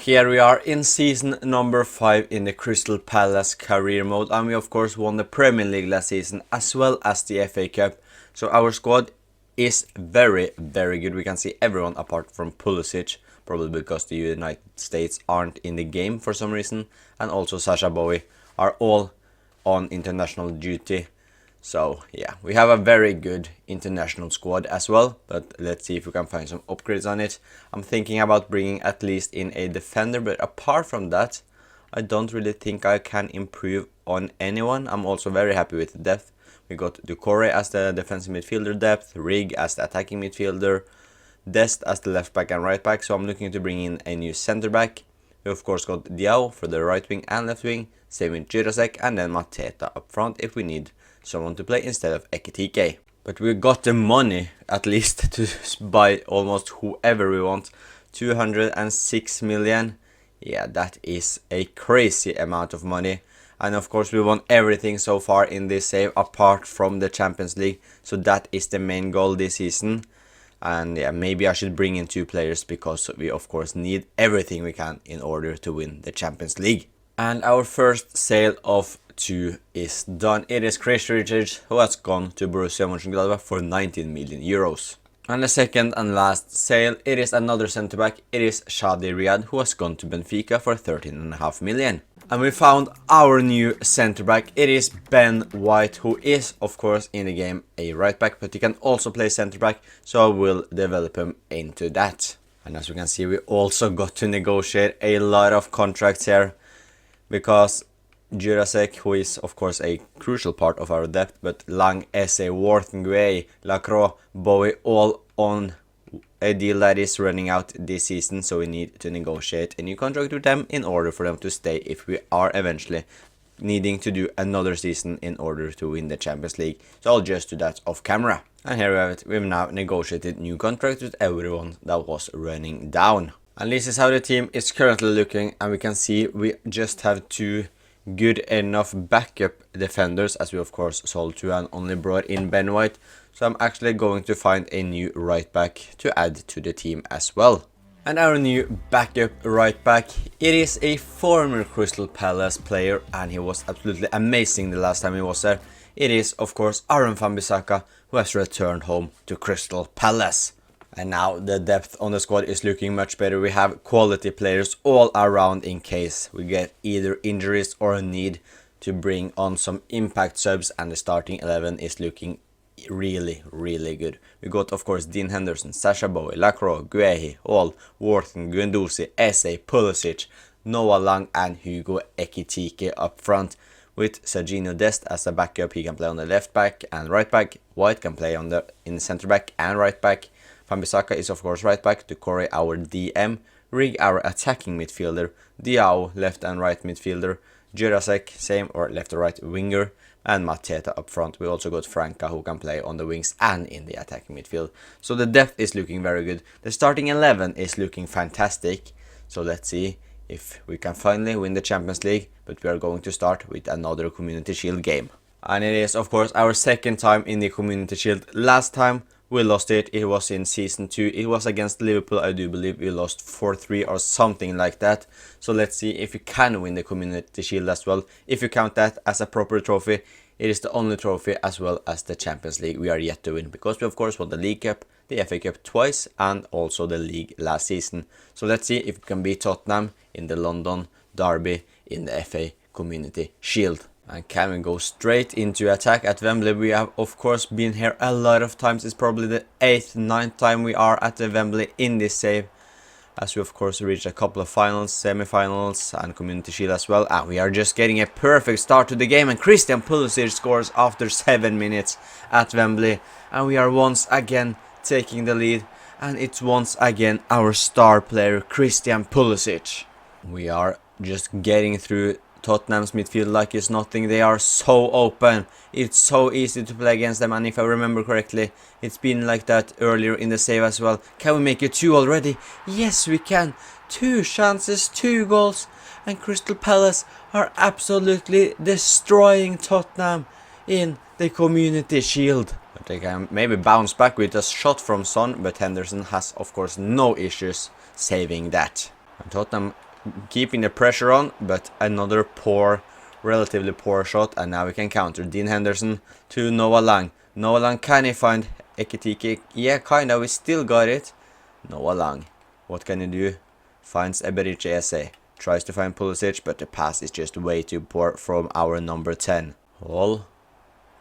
Here we are in season number 5 in the Crystal Palace career mode, and we of course won the Premier League last season as well as the FA Cup. So our squad is very good. We can see everyone apart from Pulisic, probably because the United States aren't in the game for some reason, and also Sasha Bowie are all on international duty. So yeah, we have a very good international squad as well, but let's see if we can find some upgrades on it. I'm thinking about bringing at least in a defender, but apart from that, I don't really think I can improve on anyone. I'm also very happy with the depth. We got Ducore as the defensive midfielder depth, Rig as the attacking midfielder, Dest as the left back and right back, so I'm looking to bring in a new centre back. We of course got Diao for the right wing and left wing, same with Jirasek, and then Mateta up front if we need someone to play instead of Ekitike. But we got the money at least to buy almost whoever we want. 206 million. Yeah, that is a crazy amount of money. And of course we won everything so far in this save apart from the Champions League. So that is the main goal this season. And yeah, maybe I should bring in 2 players because we of course need everything we can in order to win the Champions League. And our first sale of 2 is done. It is Chris Richards, who has gone to Borussia Mönchengladbach for 19 million euros. And the second and last sale, it is another centre back. It is Shadi Riyad, who has gone to Benfica for 13.5 million. And we found our new centre back. It is Ben White, who is of course in the game a right back, but he can also play centre back, so I will develop him into that. And as we can see, we also got to negotiate a lot of contracts here, because Jirasek, who is of course a crucial part of our depth, but Lang, Esse, Wharton, Guay, Lacroix, Bowie, all on a deal that is running out this season, so we need to negotiate a new contract with them in order for them to stay if we are eventually needing to do another season in order to win the Champions League. So I'll just do that off camera. And here we have it. We've now negotiated new contracts with everyone that was running down. And this is how the team is currently looking, and we can see we just have 2 good enough backup defenders, as we of course sold 2 and only brought in Ben White. So I'm actually going to find a new right back to add to the team as well. And our new backup right back, it is a former Crystal Palace player, and he was absolutely amazing the last time he was there. It is of course Aaron Wan-Bissaka, who has returned home to Crystal Palace. And now the depth on the squad is looking much better. We have quality players all around in case we get either injuries or a need to bring on some impact subs, and the starting 11 is looking really good. We got of course Dean Henderson, Sasha Bowie, Lacroix, Guehi, Hall, Wharton, Guendouzi, Esse, Pulisic, Noah Lang and Hugo Ekitike up front, with Serginho Dest as a backup. He can play on the left back and right back. White can play in the centre back and right back. Wan-Bissaka is of course right back, Ducore our DM, Rig our attacking midfielder, Diao left and right midfielder, Jirasek same or left or right winger, and Mateta up front. We also got Franca, who can play on the wings and in the attacking midfield. So the depth is looking very good. The starting 11 is looking fantastic. So let's see if we can finally win the Champions League, but we are going to start with another Community Shield game. And it is of course our second time in the Community Shield. Last time we lost it was in season 2. It was against Liverpool. I do believe we lost 4-3 or something like that. So let's see if we can win the Community Shield as well. If you count that as a proper trophy, it is the only trophy as well as the Champions League we are yet to win, because we of course won the League Cup, the FA Cup twice, and also the league last season. So let's see if we can beat Tottenham in the London derby in the FA Community Shield. And can we go straight into attack at Wembley? We have of course been here a lot of times. It's probably the 8th, 9th time we are at the Wembley in this save, as we of course reached a couple of finals, semi-finals and Community Shield as well. And we are just getting a perfect start to the game, and Christian Pulisic scores after 7 minutes at Wembley, and we are once again taking the lead, and it's once again our star player Christian Pulisic. We are just getting through Tottenham's midfield like it's nothing. They are so open. It's so easy to play against them, and if I remember correctly, it's been like that earlier in the save as well. Can we make it 2 already? Yes, we can. 2 chances, 2 goals, and Crystal Palace are absolutely destroying Tottenham in the Community Shield. But they can maybe bounce back with a shot from Son, but Henderson has of course no issues saving that. And Tottenham keeping the pressure on, but another relatively poor shot, and now we can counter. Dean Henderson to Noah Lang. Noah Lang, can he find Ekitike? Yeah, kinda, we still got it. Noah Lang, what can he do? Finds Eberici Eze. Tries to find Pulisic, but the pass is just way too poor from our number 10. Hall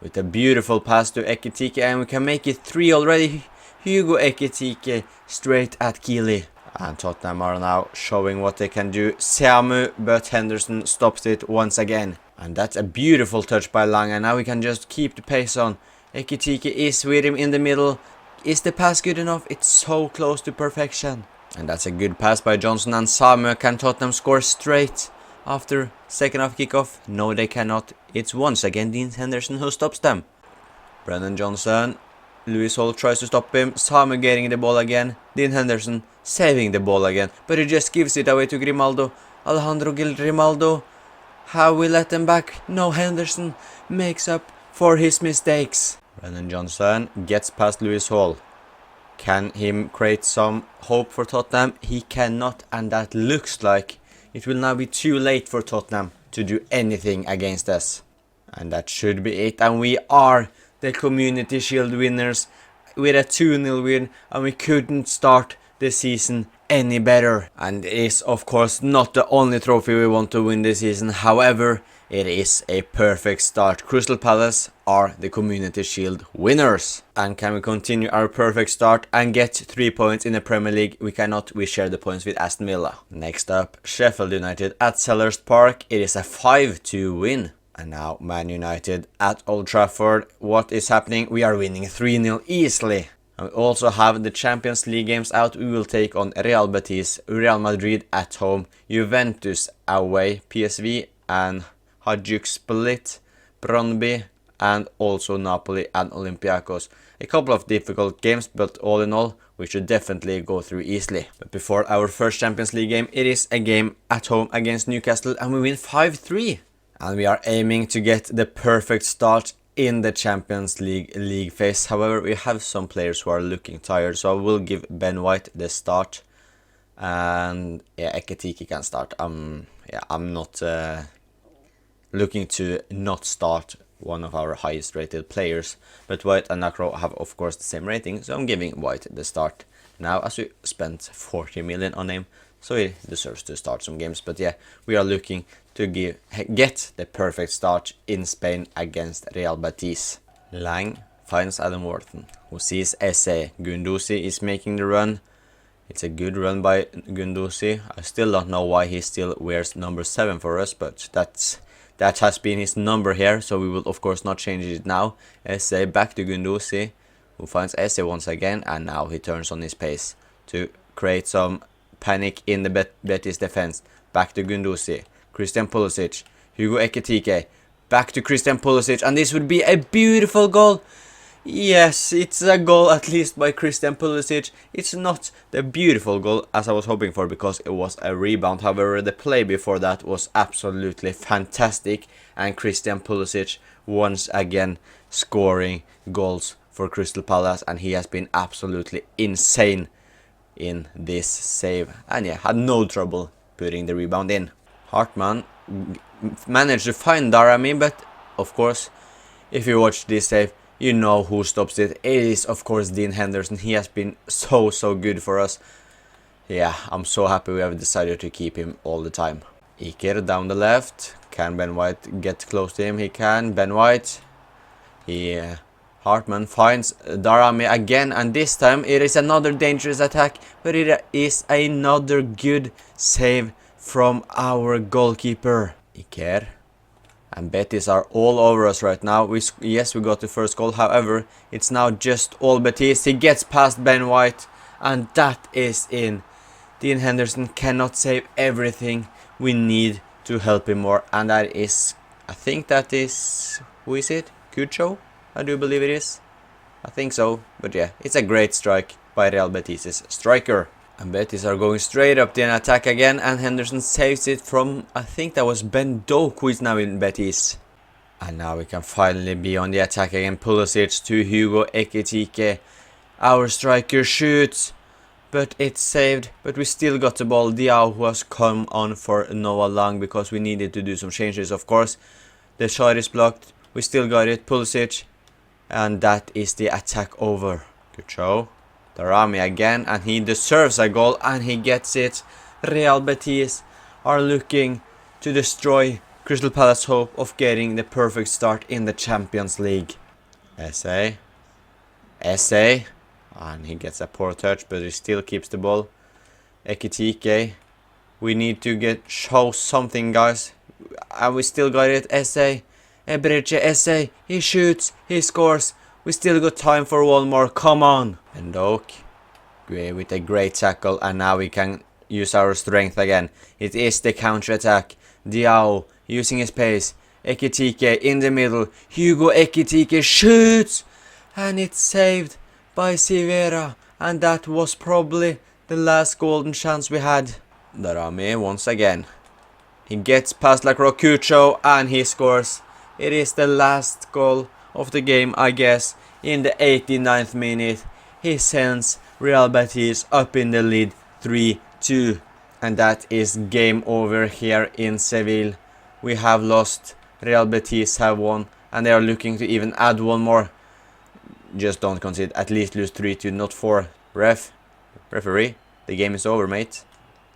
with a beautiful pass to Ekitike, and we can make it 3 already. Hugo Ekitike straight at Keeley. And Tottenham are now showing what they can do. Samu, but Henderson stops it once again. And that's a beautiful touch by Lang, and now we can just keep the pace on. Ekitike is with him in the middle. Is the pass good enough? It's so close to perfection. And that's a good pass by Johnson, and Samu. Can Tottenham score straight after second half kickoff? No, they cannot. It's once again Dean Henderson who stops them. Brennan Johnson. Lewis Hall tries to stop him. Samu getting the ball again. Dean Henderson saving the ball again, but he just gives it away to Grimaldo. Alejandro Grimaldo. How we let them back? No, Henderson makes up for his mistakes. Brennan Johnson gets past Lewis Hall. Can he create some hope for Tottenham? He cannot, and that looks like it will now be too late for Tottenham to do anything against us. And that should be it, and we are the Community Shield winners with a 2-0 win, and we couldn't start the season any better. And it is of course not the only trophy we want to win this season, however it is a perfect start. Crystal Palace are the Community Shield winners. And can we continue our perfect start and get 3 points in the Premier League? We cannot, we share the points with Aston Villa. Next up, Sheffield United at Selhurst Park. It is a 5-2 win. And now Man United at Old Trafford. What is happening? We are winning 3-0 easily. And we also have the Champions League games out. We will take on Real Betis, Real Madrid at home, Juventus away, PSV and Hajduk Split, Brøndby, and also Napoli and Olympiacos. A couple of difficult games, but all in all, we should definitely go through easily. But before our first Champions League game, it is a game at home against Newcastle, and we win 5-3. And we are aiming to get the perfect start in the Champions League phase. However, we have some players who are looking tired, so I will give Ben White the start. And yeah, Ekitike can start. I'm not looking to not start one of our highest rated players, but White and Nakro have of course the same rating, so I'm giving White the start now, as we spent 40 million on him, so he deserves to start some games. But yeah, we are looking to get the perfect start in Spain against Real Betis. Lang finds Adam Wharton, who sees Eze. Guendouzi is making the run. It's a good run by Guendouzi. I still don't know why he still wears number 7 for us, but that has been his number here, so we will of course not change it now. Eze back to Guendouzi, who finds Eze once again, and now he turns on his pace to create some panic in the Betis defense. Back to Guendouzi, Christian Pulisic, Hugo Ekitike, back to Christian Pulisic, and this would be a beautiful goal. Yes, it's a goal at least by Christian Pulisic. It's not the beautiful goal as I was hoping for, because it was a rebound. However, the play before that was absolutely fantastic, and Christian Pulisic once again scoring goals for Crystal Palace, and he has been absolutely insane in this save, and yeah, had no trouble putting the rebound in. Hartman managed to find Darami, but of course, if you watch this save, you know who stops it. It is of course Dean Henderson. He has been so good for us. Yeah, I'm so happy we have decided to keep him all the time. Iker down the left. Can Ben White get close to him? He can. Ben White. Hartman finds Darami again, and this time it is another dangerous attack, but it is another good save from our goalkeeper. Iker. And Betis are all over us right now. Yes, we got the first goal. However, it's now just all Betis. He gets past Ben White, and that is in. Dean Henderson cannot save everything. We need to help him more. And that is, I think that is, who is it? Cucho? I do believe it is. I think so. But yeah, it's a great strike by Real Betis' striker. And Betis are going straight up the attack again, and Henderson saves it from, I think that was Ben Doak, who is now in Betis. And now we can finally be on the attack again. Pulisic to Hugo Ekitike. Our striker shoots, but it's saved. But we still got the ball. Diao, who has come on for Noah Lang because we needed to do some changes, of course. The shot is blocked. We still got it. Pulisic. And that is the attack over. Good show. Darami again, and he deserves a goal, and he gets it. Real Betis are looking to destroy Crystal Palace's hope of getting the perfect start in the Champions League. SA. And he gets a poor touch, but he still keeps the ball. Ekitike. We need to show something, guys. And we still got it. SA. Ebereche, SA. He shoots. He scores. We still got time for one more. Come on. And Oak with a great tackle. And now we can use our strength again. It is the counter-attack. Diao using his pace. Ekitike in the middle. Hugo Ekitike shoots. And it's saved by Sivera. And that was probably the last golden chance we had. Darame once again. He gets past Lacrocucho and he scores. It is the last goal of the game, I guess. In the 89th minute, he sends Real Betis up in the lead 3-2. And that is game over here in Seville. We have lost. Real Betis have won. And they are looking to even add one more. Just don't concede. At least lose 3-2, not 4. Referee, the game is over, mate.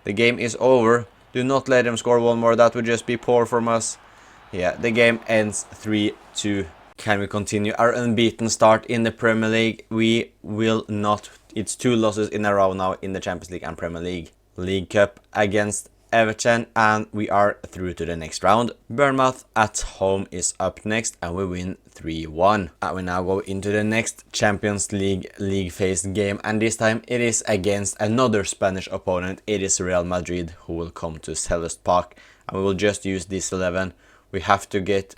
The game is over. Do not let them score one more. That would just be poor from us. Yeah, the game ends 3-2. Can we continue our unbeaten start in the Premier League? We will not. It's 2 losses in a row now in the Champions League and Premier League. League Cup against Everton, and we are through to the next round. Bournemouth at home is up next, and we win 3-1. And we now go into the next Champions League phase game, and this time it is against another Spanish opponent. It is Real Madrid who will come to Selhurst Park, and we will just use this 11. We have to get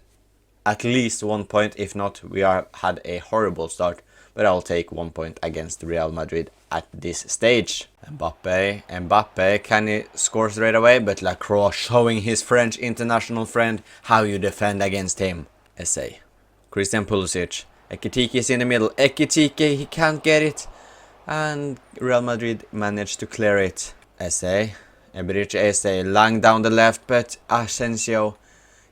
at least 1 point. If not, we had a horrible start, but I'll take 1 point against Real Madrid at this stage. Mbappe, can he score straight away? But Lacroix showing his French international friend how you defend against him. SA. Christian Pulisic. Ekitike is in the middle. Ekitike, he can't get it. And Real Madrid managed to clear it. SA. Ebereche SA. Lang down the left, but Asensio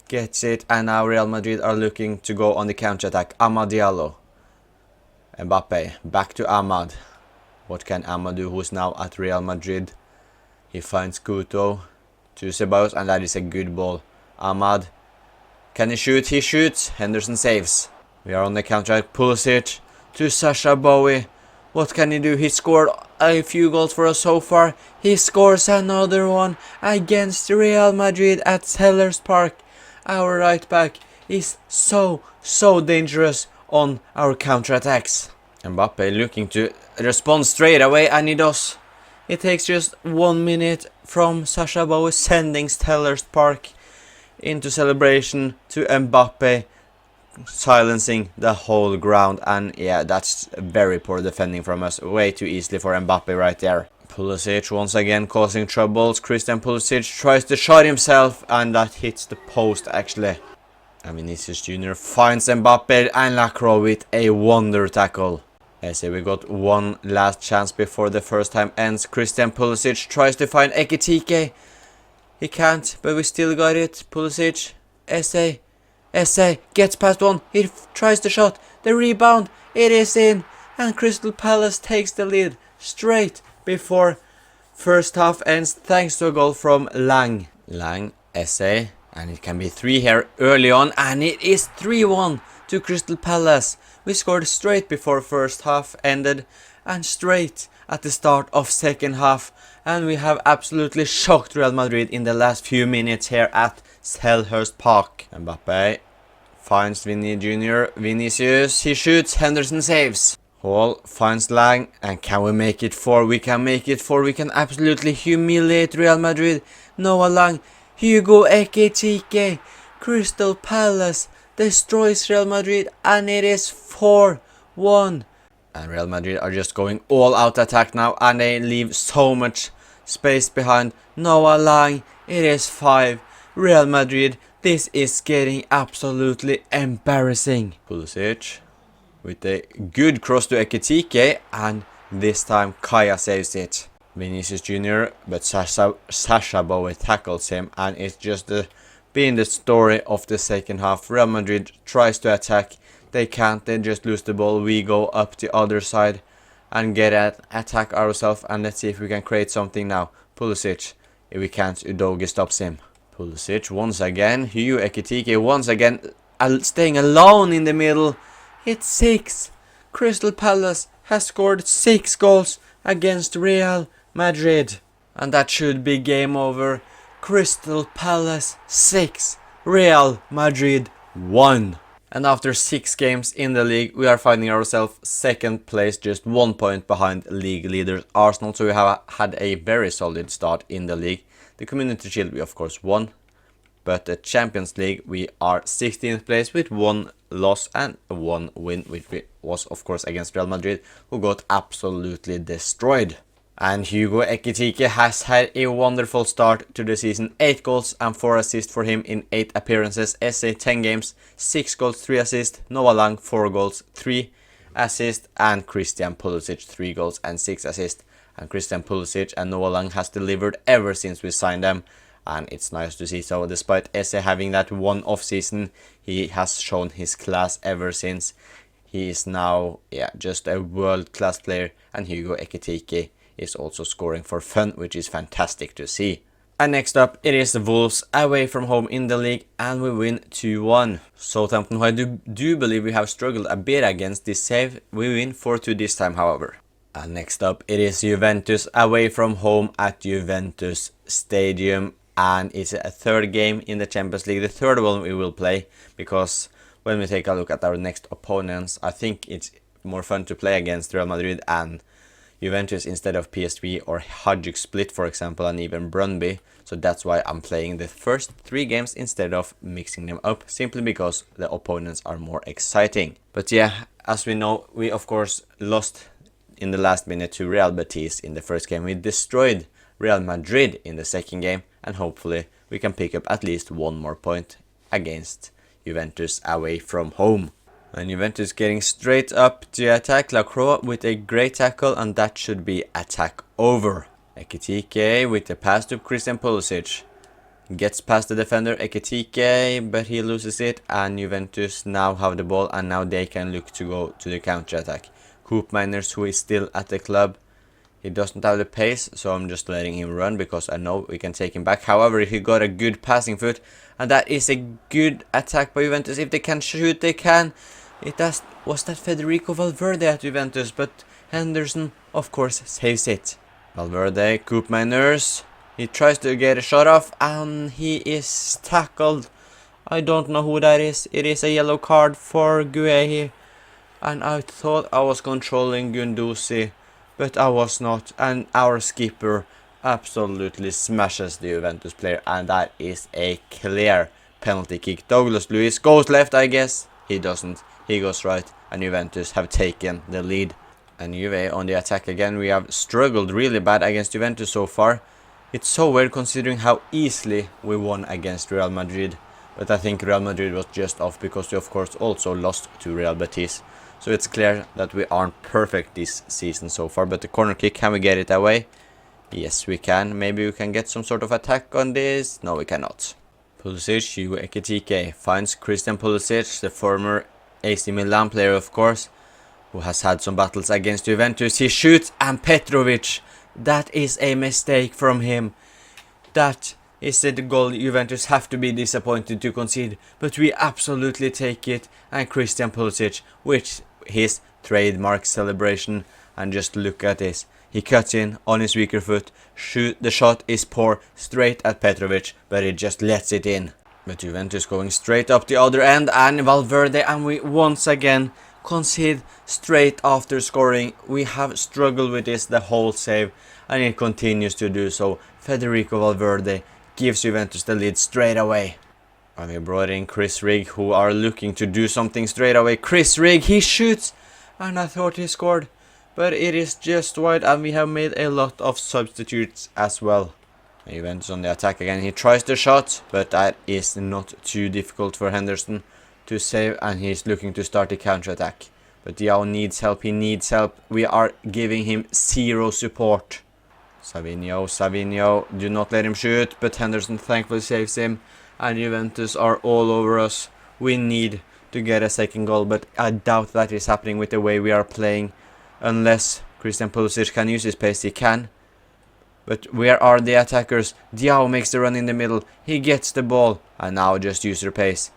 gets it. And now Real Madrid are looking to go on the counter-attack. Amad Diallo. Mbappe. Back to Amad. What can Amad do, who's now at Real Madrid? He finds Couto to Ceballos, and that is a good ball. Amad. Can he shoot? He shoots. Henderson saves. We are on the counter. Pulisic to Sasha Bowie. What can he do? He scored a few goals for us so far. He scores another one against Real Madrid at Selhurst Park. Our right back is so dangerous on our counter-attacks. Mbappe looking to respond straight away, and he does. It takes just 1 minute from Sasha Bowie sending Selhurst Park into celebration to Mbappe silencing the whole ground. And yeah, that's very poor defending from us. Way too easily for Mbappe right there. Pulisic once again causing troubles. Christian Pulisic tries to shot himself, and that hits the post actually. And Vinicius Jr. finds Mbappe and Lacroix with a wonder tackle. I say we got one last chance before the first time ends. Christian Pulisic tries to find Ekitike. He can't, but we still got it. Pulisic. SA gets past one. He tries the shot. The rebound. It is in. And Crystal Palace takes the lead straight before first half ends, thanks to a goal from Lang. SA. And it can be 3 here early on. And it is 3-1 to Crystal Palace. We scored straight before first half ended and straight at the start of second half. And we have absolutely shocked Real Madrid in the last few minutes here at Selhurst Park. Mbappe finds Vinicius, he shoots, Henderson saves. Hall finds Lang, and can we make it 4? We can make it 4. We can absolutely humiliate Real Madrid. Noah Lang, Hugo Ekitike, Crystal Palace destroys Real Madrid, and it is 4-1. And Real Madrid are just going all out attack now, and they leave so much space behind. Noah Lang, it is 5. Real Madrid, this is getting absolutely embarrassing. Pulisic with a good cross to Ekitike, and This time Kaya saves it. Vinicius Jr. but Sasha Bowie tackles him, and it's just being the story of the second half. Real Madrid tries to attack, they can't, they just lose the ball. We go up the other side and get at attack ourselves, and let's see if we can create something now. Pulisic, if we can't, Udogie stops him. Pulisic once again, Hugo Ekitike once again staying alone in the middle. It's 6. Crystal Palace has scored 6 goals against Real Madrid, and that should be game over. Crystal Palace 6, Real Madrid 1. And after 6 games in the league, we are finding ourselves second place, just 1 point behind league leaders Arsenal. So we have had a very solid start in the league. The Community Shield we of course won, but the Champions League we are 16th place with 1 loss and 1 win, which was of course against Real Madrid, who got absolutely destroyed. And Hugo Ekitike has had a wonderful start to the season. 8 goals and 4 assists for him in 8 appearances. SA 10 games, 6 goals, 3 assists. Noah Lang 4 goals, 3 assists. And Christian Pulisic 3 goals and 6 assists. And Christian Pulisic and Noah Lang has delivered ever since we signed them. And it's nice to see. So despite SA having that one off season, he has shown his class ever since. He is now just a world class player. And Hugo Ekitike is also scoring for fun, which is fantastic to see. And next up, it is the Wolves away from home in the league, and we win 2-1. Southampton, who I do believe we have struggled a bit against this save, we win 4-2 this time, however. And next up, it is Juventus away from home at Juventus Stadium, and it's a third game in the Champions League, the third one we will play, because when we take a look at our next opponents, I think it's more fun to play against Real Madrid and Juventus instead of PSV or Hajduk Split, for example, and even Brøndby. So that's why I'm playing the first 3 games instead of mixing them up, simply because the opponents are more exciting. But yeah, as we know, we of course lost in the last minute to Real Betis in the first game. We destroyed Real Madrid in the second game, and hopefully we can pick up at least 1 more point against Juventus away from home. And Juventus getting straight up to attack. Lacroix with a great tackle, and that should be attack over. Ekitike with the pass to Christian Pulisic. Gets past the defender Ekitike, but he loses it, and Juventus now have the ball, and now they can look to go to the counter attack. Koopmeiners, who is still at the club, he doesn't have the pace, so I'm just letting him run because I know we can take him back. However, he got a good passing foot, and that is a good attack by Juventus. If they can shoot, they can. Was that Federico Valverde at Juventus, but Henderson, of course, saves it. Valverde, Koopmeiners, he tries to get a shot off, and he is tackled. I don't know who that is. It is a yellow card for Guehi, and I thought I was controlling Gunduzi, but I was not, and our skipper absolutely smashes the Juventus player, and that is a clear penalty kick. Douglas Luiz goes left, I guess. He doesn't. He goes right, and Juventus have taken the lead. And Juve on the attack again. We have struggled really bad against Juventus so far. It's so weird considering how easily we won against Real Madrid. But I think Real Madrid was just off because we of course also lost to Real Betis. So it's clear that we aren't perfect this season so far. But the corner kick, can we get it away? Yes, we can. Maybe we can get some sort of attack on this. No, we cannot. Pulisic, Hugo Ekitike finds Christian Pulisic, the former AC Milan player of course, who has had some battles against Juventus. He shoots, and Petrovic, that is a mistake from him. That is the goal Juventus have to be disappointed to concede, but we absolutely take it. And Christian Pulisic with his trademark celebration, and just look at this. He cuts in on his weaker foot. The shot is poor, straight at Petrovic, but he just lets it in. But Juventus going straight up the other end, and Valverde, and we once again concede straight after scoring. We have struggled with this the whole save, and it continues to do so. Federico Valverde gives Juventus the lead straight away. And we brought in Chris Rigg, who are looking to do something straight away. Chris Rigg, he shoots, and I thought he scored, but it is just wide, and we have made a lot of substitutes as well. Juventus on the attack again. He tries the shot, but that is not too difficult for Henderson to save, and he's looking to start the counter attack. But Diao needs help, he needs help. We are giving him zero support. Savinho, do not let him shoot, but Henderson thankfully saves him. And Juventus are all over us. We need to get a second goal, but I doubt that is happening with the way we are playing. Unless Christian Pulisic can use his pace, he can. But where are the attackers? Diao makes the run in the middle. He gets the ball. And now just use your pace.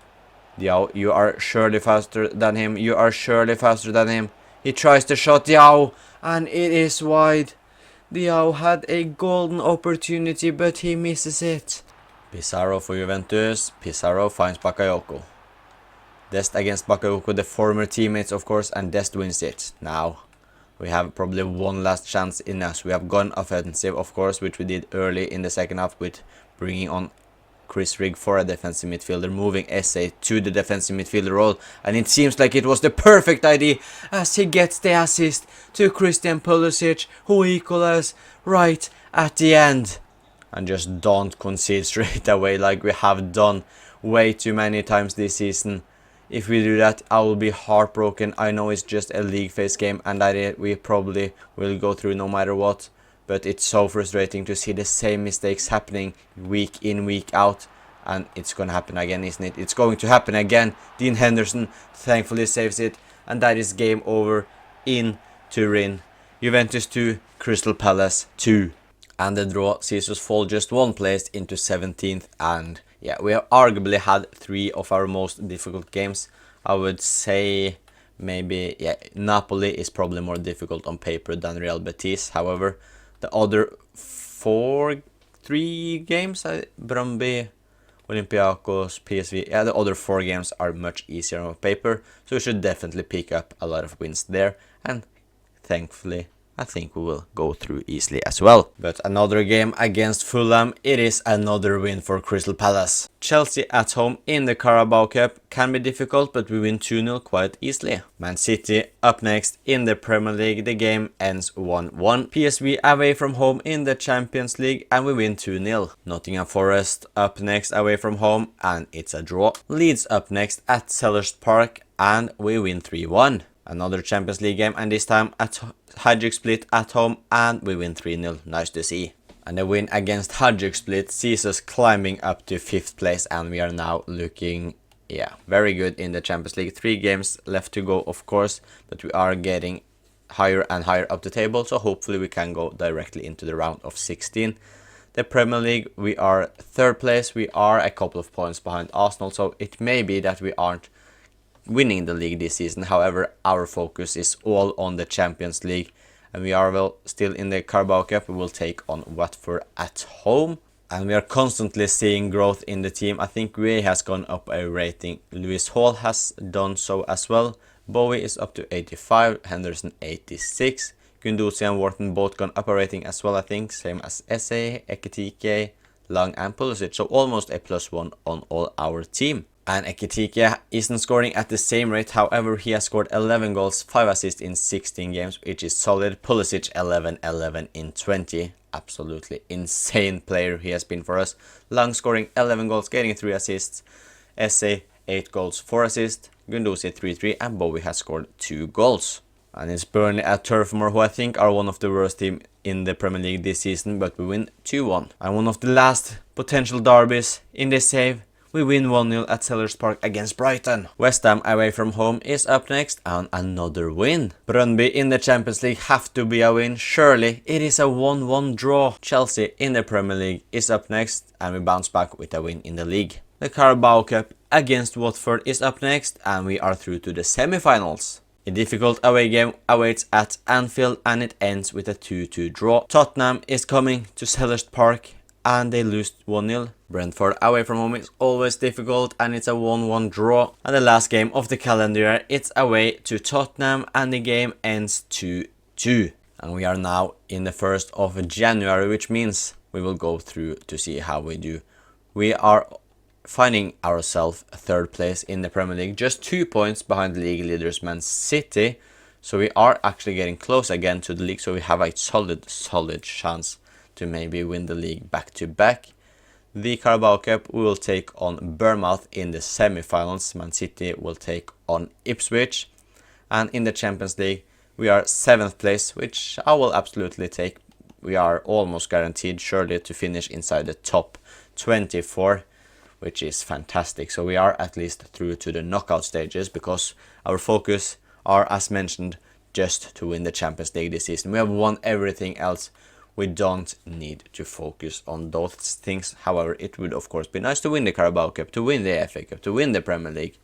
Diao, you are surely faster than him. He tries the shot, Diao. And it is wide. Diao had a golden opportunity, but he misses it. Pizarro for Juventus. Pizarro finds Bakayoko. Dest against Bakayoko, the former teammates of course, and Dest wins it. Now we have probably one last chance in us. We have gone offensive of course, which we did early in the second half with bringing on Chris Rigg for a defensive midfielder, moving Esse to the defensive midfielder role, and it seems like it was the perfect idea as he gets the assist to Christian Pulisic, who equalizes right at the end. And just don't concede straight away like we have done way too many times this season. If we do that, I will be heartbroken. I know it's just a league phase game and that we probably will go through no matter what. But it's so frustrating to see the same mistakes happening week in, week out. And it's going to happen again, isn't it? It's going to happen again. Dean Henderson thankfully saves it. And that is game over in Turin. Juventus 2, Crystal Palace 2. And the draw sees us fall just one place into 17th. And yeah, we have arguably had 3 of our most difficult games. I would say maybe, yeah, Napoli is probably more difficult on paper than Real Betis. However, the other 3 games, Brøndby, Olympiacos, PSV, yeah, the other 4 games are much easier on paper. So we should definitely pick up a lot of wins there. And thankfully, I think we will go through easily as well. But another game against Fulham, it is another win for Crystal Palace. Chelsea at home in the Carabao Cup can be difficult, but we win 2-0 quite easily. Man City up next in the Premier League, the game ends 1-1. PSV away from home in the Champions League and we win 2-0. Nottingham Forest up next away from home and it's a draw. Leeds up next at Selhurst Park and we win 3-1. Another Champions League game and this time at Hajduk Split at home and we win 3-0. Nice to see. And the win against Hajduk Split sees us climbing up to 5th place and we are now looking, yeah, very good in the Champions League. 3 games left to go of course, but we are getting higher and higher up the table, so hopefully we can go directly into the round of 16. The Premier League, we are 3rd place. We are a couple of points behind Arsenal, so it may be that we aren't winning the league this season. However, our focus is all on the Champions League and we are well still in the Carabao Cup. We will take on Watford at home and we are constantly seeing growth in the team. I think Ray has gone up a rating. Lewis Hall has done so as well. Bowie is up to 85, Henderson 86. Guendouzi and Wharton both gone up a rating as well, I think. Same as Esse, Ekitike, Lang and Pulisic. So almost a +1 on all our team. And Ekitike isn't scoring at the same rate, however he has scored 11 goals, 5 assists in 16 games, which is solid. Pulisic 11 in 20, absolutely insane player he has been for us. Lang scoring 11 goals, getting 3 assists, Esse 8 goals, 4 assists, Guendouzi 3-3 and Bowie has scored 2 goals. And it's Burnley at Turf Moor, who I think are one of the worst teams in the Premier League this season, but we win 2-1. And one of the last potential derbies in this save, we win 1-0 at Selhurst Park against Brighton. West Ham away from home is up next and another win. Brøndby in the Champions League have to be a win. Surely it is a 1-1 draw. Chelsea in the Premier League is up next and we bounce back with a win in the league. The Carabao Cup against Watford is up next and we are through to the semi-finals. A difficult away game awaits at Anfield and it ends with a 2-2 draw. Tottenham is coming to Selhurst Park and they lose 1-0. Brentford away from home is always difficult and it's a 1-1 draw. And the last game of the calendar year, it's away to Tottenham and the game ends 2-2. And we are now in the 1st of January, which means we will go through to see how we do. We are finding ourselves 3rd place in the Premier League, just 2 points behind the league leaders Man City. So we are actually getting close again to the league, so we have a solid chance to maybe win the league back to back. The Carabao Cup we will take on Bournemouth in the semi-finals. Man City will take on Ipswich. And in the Champions League, we are 7th place, which I will absolutely take. We are almost guaranteed, surely, to finish inside the top 24, which is fantastic. So we are at least through to the knockout stages, because our focus are, as mentioned, just to win the Champions League this season. We have won everything else. We don't need to focus on those things. However, it would of course be nice to win the Carabao Cup, to win the FA Cup, to win the Premier League.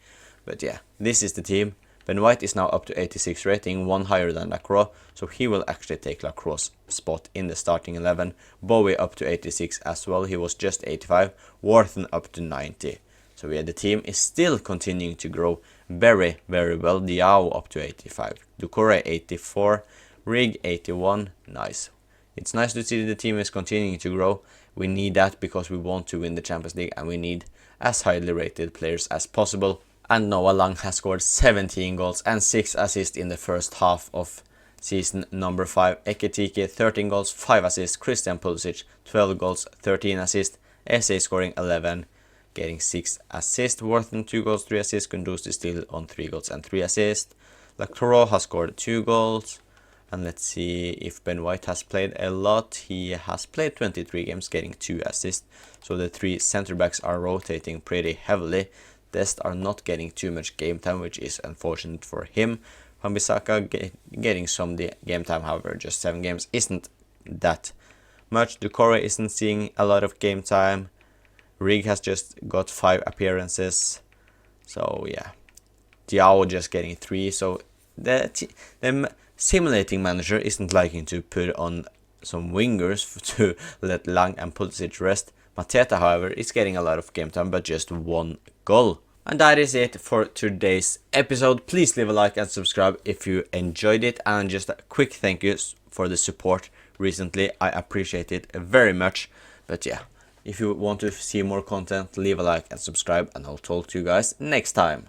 But yeah, this is the team. Ben White is now up to 86 rating, one higher than Lacroix, so he will actually take Lacroix's spot in the starting 11. Bowie up to 86 as well, he was just 85. Wharton up to 90. So yeah, the team is still continuing to grow very, very well. Diao up to 85. Doucouré 84. Rig 81. Nice. It's nice to see the team is continuing to grow. We need that because we want to win the Champions League, and we need as highly rated players as possible. And Noah Lang has scored 17 goals and 6 assists in the first half of season number 5. Ekitike 13 goals, 5 assists. Christian Pulisic 12 goals, 13 assists. SA scoring 11, getting 6 assists. Wharton 2 goals, 3 assists. Kunduz is still on 3 goals and 3 assists. Lacroix has scored 2 goals. And let's see if Ben White has played a lot. He has played 23 games, getting 2 assists. So the 3 centre backs are rotating pretty heavily. Dest are not getting too much game time, which is unfortunate for him. Wan-Bissaka getting some game time, however, just 7 games isn't that much. Doucouré isn't seeing a lot of game time. Rig has just got 5 appearances. So yeah, Diao just getting 3. So the simulating manager isn't liking to put on some wingers to let Lang and Pulisic rest. Mateta, however, is getting a lot of game time, but just 1 goal. And that is it for today's episode. Please leave a like and subscribe if you enjoyed it. And just a quick thank you for the support recently. I appreciate it very much. But yeah, if you want to see more content, leave a like and subscribe. And I'll talk to you guys next time.